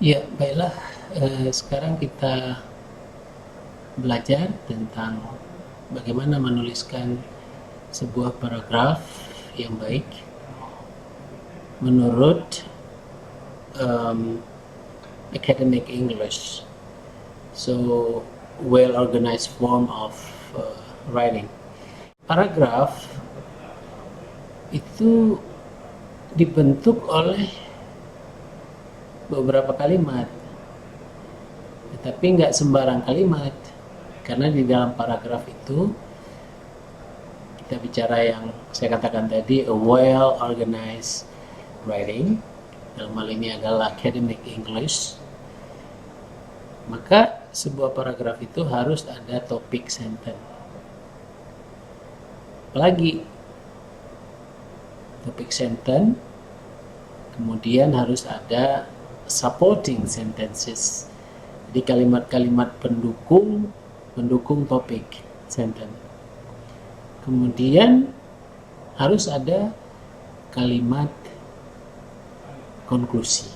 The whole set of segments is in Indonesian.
Ya, baiklah. Sekarang kita belajar tentang bagaimana menuliskan sebuah paragraf yang baik menurut um, academic English. So, well-organized form of writing. Paragraf itu dibentuk oleh beberapa kalimat, tetapi nggak sembarang kalimat, karena di dalam paragraf itu kita bicara yang saya katakan tadi, a well organized writing, dalam hal ini adalah academic English. Maka sebuah paragraf itu harus ada topik sentence. Apalagi topik sentence, kemudian harus ada supporting sentences. Jadi kalimat-kalimat pendukung topik sentence. Kemudian harus ada kalimat konklusi.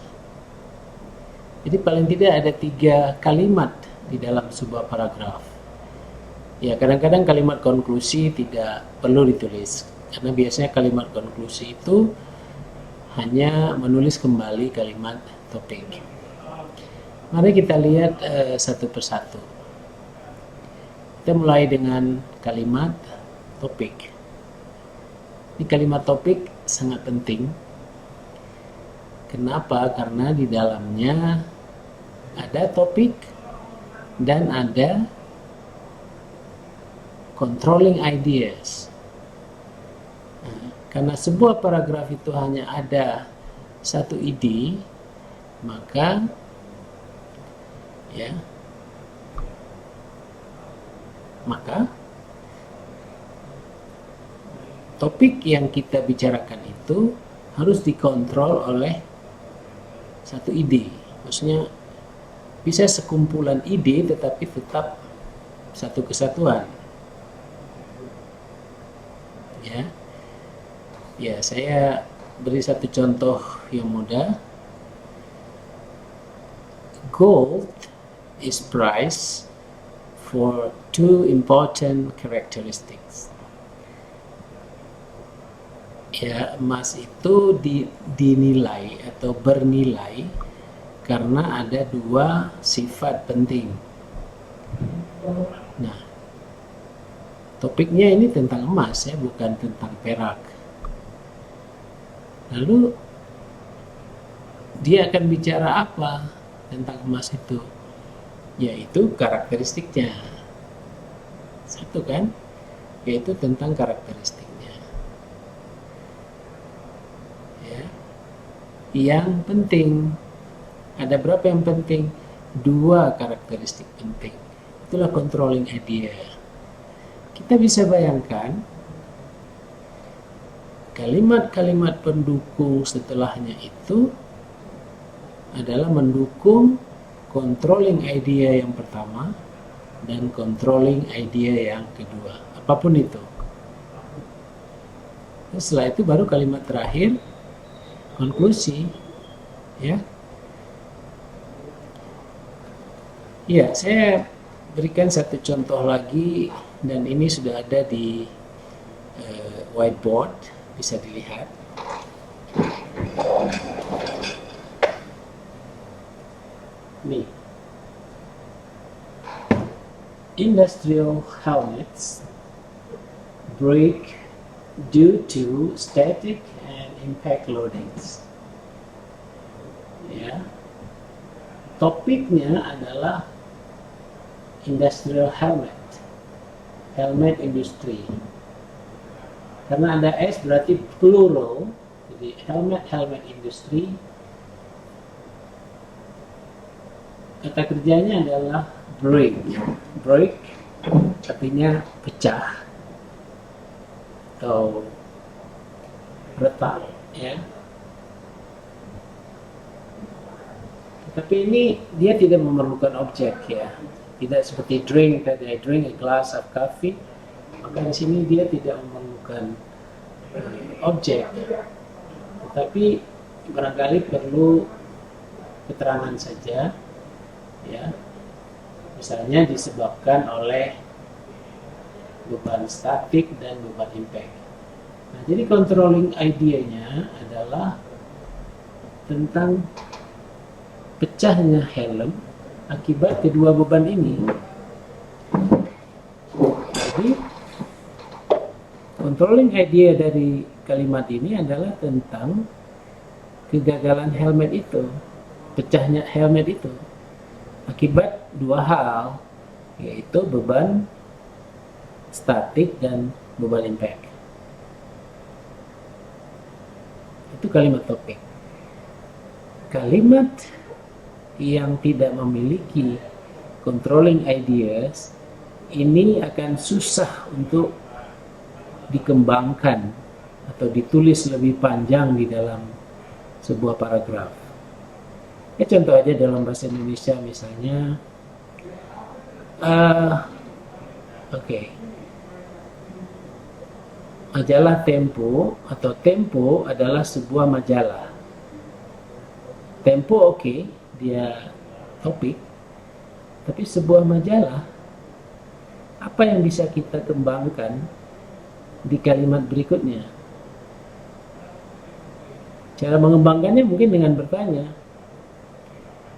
Jadi paling tidak ada 3 kalimat di dalam sebuah paragraf. Ya, kadang-kadang kalimat konklusi tidak perlu ditulis, karena biasanya kalimat konklusi itu hanya menulis kembali kalimat topik. Mari kita lihat satu persatu. Kita mulai dengan kalimat topik. Ini kalimat topik sangat penting. Kenapa? Karena di dalamnya ada topik dan ada controlling ideas. Karena sebuah paragraf itu hanya ada satu ide, maka topik yang kita bicarakan itu harus dikontrol oleh satu ide. Maksudnya bisa sekumpulan ide tetapi tetap satu kesatuan. Ya, saya beri satu contoh yang mudah. Gold is prized for 2 important characteristics. Ya, emas itu dinilai atau bernilai karena ada 2 sifat penting. Nah, topiknya ini tentang emas ya, bukan tentang perak. Lalu dia akan bicara apa tentang emas itu? Yaitu karakteristiknya. Satu kan? Yaitu tentang karakteristiknya. Yang penting, ada berapa yang penting? 2 karakteristik penting. Itulah controlling idea. Kita bisa bayangkan kalimat-kalimat pendukung setelahnya itu adalah mendukung controlling idea yang pertama dan controlling idea yang kedua, apapun itu. Setelah itu baru kalimat terakhir, konklusi. Ya, saya berikan satu contoh lagi, dan ini sudah ada di whiteboard, bisa dilihat. Nih, industrial helmets break due to static and impact loadings. Ya, topiknya adalah industrial helmet industri. Karena ada S berarti plural, jadi helmet industri. Kata kerjanya adalah break artinya pecah atau retak, ya. Tapi ini dia tidak memerlukan objek, ya. Tidak seperti drink tadi, I drink a glass of coffee. Maka di sini dia tidak memerlukan objek, tetapi barangkali perlu keterangan saja, ya. Misalnya disebabkan oleh beban statik dan beban impact. Nah, jadi controlling idea-nya adalah tentang pecahnya helm akibat kedua beban ini. Jadi controlling idea dari kalimat ini adalah tentang kegagalan helmet itu, pecahnya helmet itu akibat dua hal, yaitu beban statik dan beban impact. Itu kalimat topik. Kalimat yang tidak memiliki controlling ideas ini akan susah untuk dikembangkan atau ditulis lebih panjang di dalam sebuah paragraf. Ya, contoh aja dalam bahasa Indonesia misalnya, majalah Tempo atau Tempo adalah sebuah majalah. Tempo dia topik, tapi sebuah majalah, apa yang bisa kita kembangkan di kalimat berikutnya? Cara mengembangkannya mungkin dengan bertanya,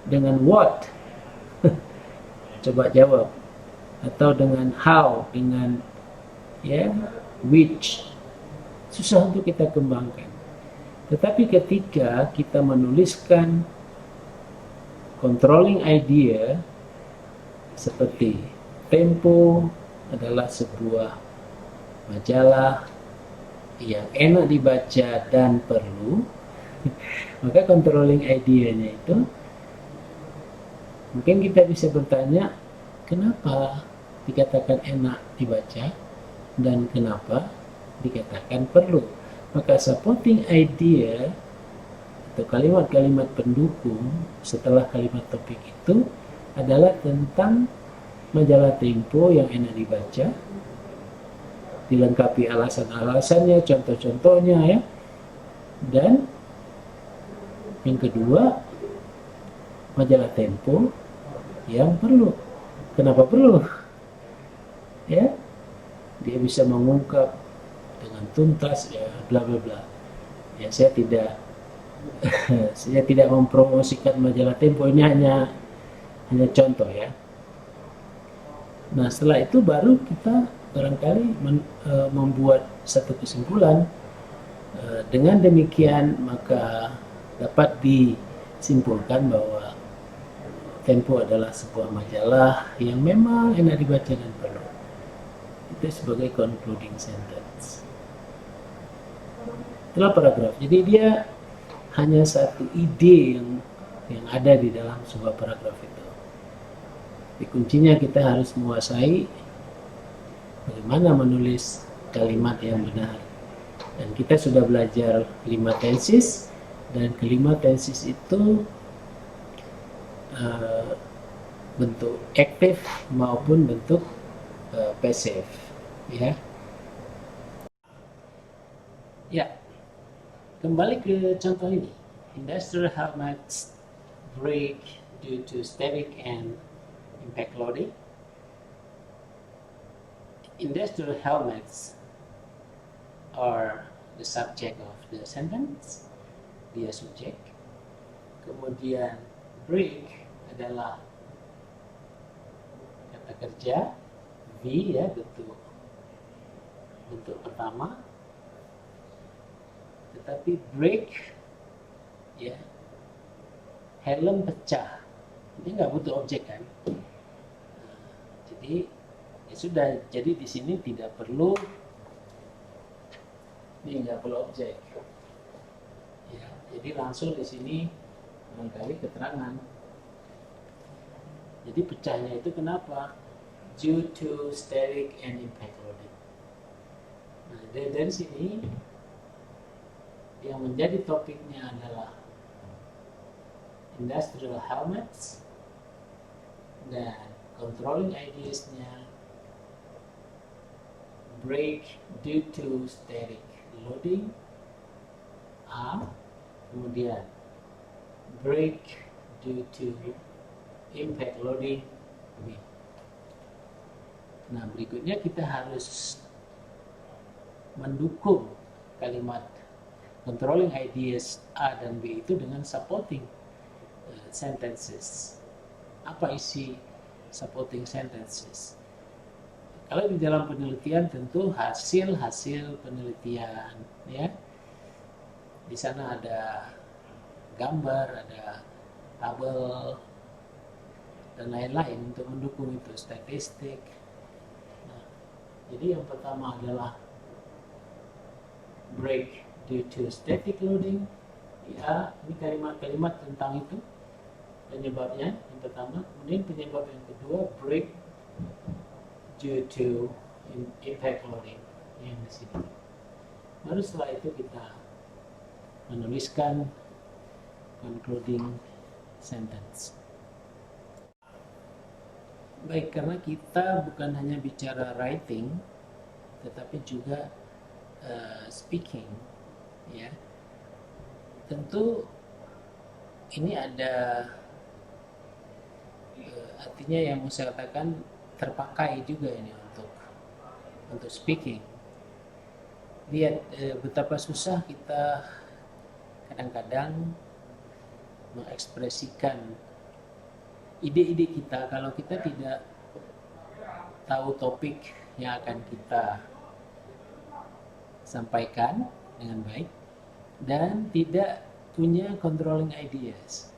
dengan what? Coba jawab. Atau dengan how, dengan which. Susah untuk kita kembangkan. Tetapi ketika kita menuliskan controlling idea seperti Tempo adalah sebuah majalah yang enak dibaca dan perlu, maka controlling idea-nya itu mungkin kita bisa bertanya, kenapa dikatakan enak dibaca dan kenapa dikatakan perlu. Maka supporting idea atau kalimat-kalimat pendukung setelah kalimat topik itu adalah tentang majalah Tempo yang enak dibaca, dilengkapi alasan-alasannya, contoh-contohnya, ya. Dan yang kedua, majalah Tempo yang perlu. Kenapa perlu? Ya, dia bisa mengungkap dengan tuntas, ya, bla bla bla. Ya, saya tidak mempromosikan majalah Tempo, ini hanya contoh, ya. Nah, setelah itu baru kita barangkali membuat satu kesimpulan. Dengan demikian maka dapat disimpulkan bahwa Tempo adalah sebuah majalah yang memang enak dibaca dan perlu. Itu sebagai concluding sentence. Itulah paragraf. Jadi dia hanya satu ide yang ada di dalam sebuah paragraf itu. Di kuncinya kita harus menguasai bagaimana menulis kalimat yang benar. Dan kita sudah belajar 5 tenses, dan kelima tenses itu bentuk aktif maupun bentuk pasif, ya. Ya, kembali ke contoh ini. Industrial helmets break due to static and impact loading. Industrial helmets are the subject of the sentence, dia subjek. Kemudian break adalah kata kerja, V, ya, bentuk pertama. Tetapi break, ya, helm pecah, ini nggak butuh objek, kan? Jadi ya sudah, jadi di sini tidak perlu objek, ya. Jadi langsung di sini barangkali keterangan. Jadi pecahnya itu kenapa? Due to static and impact loading. Nah, dari sini yang menjadi topiknya adalah industrial helmets, dan controlling ideas-nya break due to static loading A, kemudian break due to impact loading B. Nah, berikutnya kita harus mendukung kalimat controlling ideas A dan B itu dengan supporting sentences. Apa isi supporting sentences? Kalau di dalam penelitian tentu hasil penelitian, ya. Di sana ada gambar, ada tabel dan lain-lain untuk mendukung itu, statistik. Nah, jadi yang pertama adalah break due to static loading. Ya, ini kalimat-kalimat tentang itu penyebabnya yang pertama. Kemudian penyebab yang kedua, break due to impact loading yang di sini. Baru setelah itu kita menuliskan concluding sentence. Baik, karena kita bukan hanya bicara writing, tetapi juga speaking, ya. Tentu ini ada artinya yang mau saya katakan terpakai juga ini untuk speaking. Lihat betapa susah kita kadang-kadang mengekspresikan ide-ide kita kalau kita tidak tahu topik yang akan kita sampaikan dengan baik dan tidak punya controlling ideas.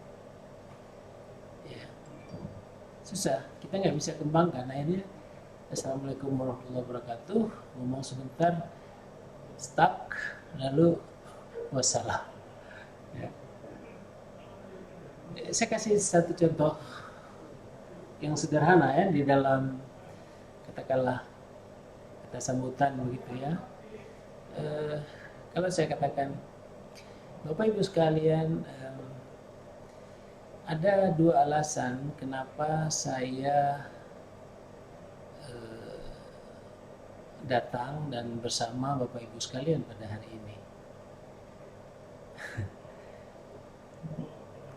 Ya. Susah, kita nggak bisa kembangkan. Akhirnya Assalamualaikum warahmatullahi wabarakatuh, ngomong sebentar, stuck, lalu wassalam. Ya. Saya kasih satu contoh yang sederhana ya, di dalam katakanlah kata sambutan begitu ya. Kalau saya katakan, Bapak Ibu sekalian, ada dua alasan kenapa saya datang dan bersama Bapak Ibu sekalian pada hari ini.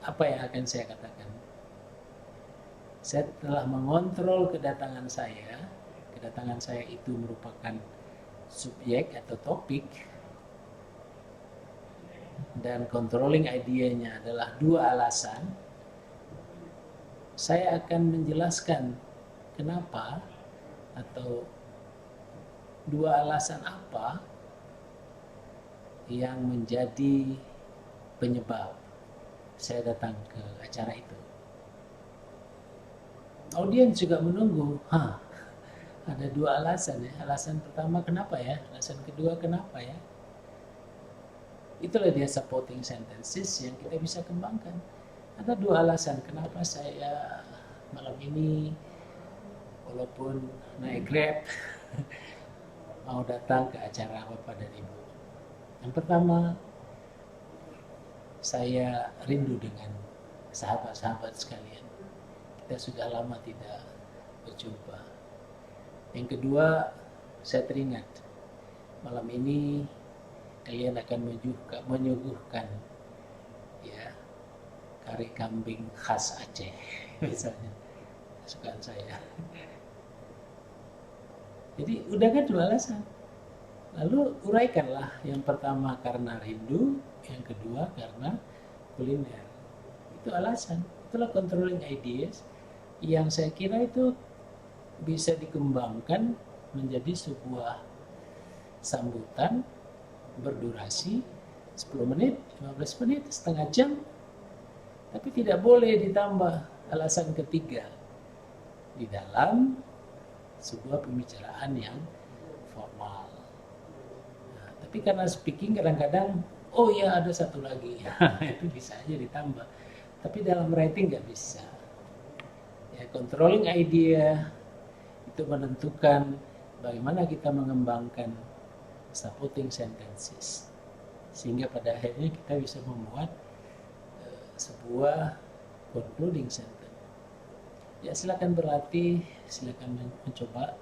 Apa yang akan saya katakan? Saya telah mengontrol kedatangan saya. Kedatangan saya itu merupakan subjek atau topik, dan controlling idenya adalah dua alasan. Saya akan menjelaskan kenapa atau dua alasan apa yang menjadi penyebab saya datang ke acara itu. Audiens juga menunggu. Ada dua alasan ya. Alasan pertama kenapa ya? Alasan kedua kenapa ya? Itulah dia supporting sentences yang kita bisa kembangkan. Ada dua alasan kenapa saya malam ini walaupun naik Grab mau datang ke acara Bapak dan Ibu. Yang pertama, saya rindu dengan sahabat-sahabat sekalian. Kita sudah lama tidak berjumpa. Yang kedua, saya teringat malam ini kalian akan menyuguhkan ya kari kambing khas Aceh misalnya, kesukaan saya. Jadi udah kan dua alasan. Lalu uraikanlah, yang pertama karena rindu, yang kedua karena kuliner. Itu alasan. Itulah controlling ideas yang saya kira itu bisa dikembangkan menjadi sebuah sambutan berdurasi 10 menit, 15 menit, setengah jam. Tapi tidak boleh ditambah alasan ketiga di dalam sebuah pembicaraan yang formal. Nah, tapi karena speaking kadang-kadang, oh ya ada satu lagi, itu bisa aja ditambah. Tapi dalam writing nggak bisa. Ya, controlling idea itu menentukan bagaimana kita mengembangkan supporting sentences, sehingga pada akhirnya kita bisa membuat sebuah concluding sentence. Ya, silakan berlatih, silakan mencoba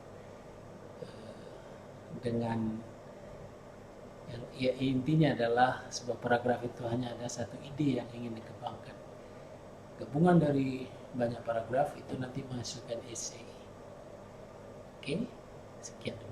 dengan intinya adalah sebuah paragraf itu hanya ada satu ide yang ingin dikembangkan. gabungan dari banyak paragraf itu nanti menghasilkan esai. Oke, sekian dulu.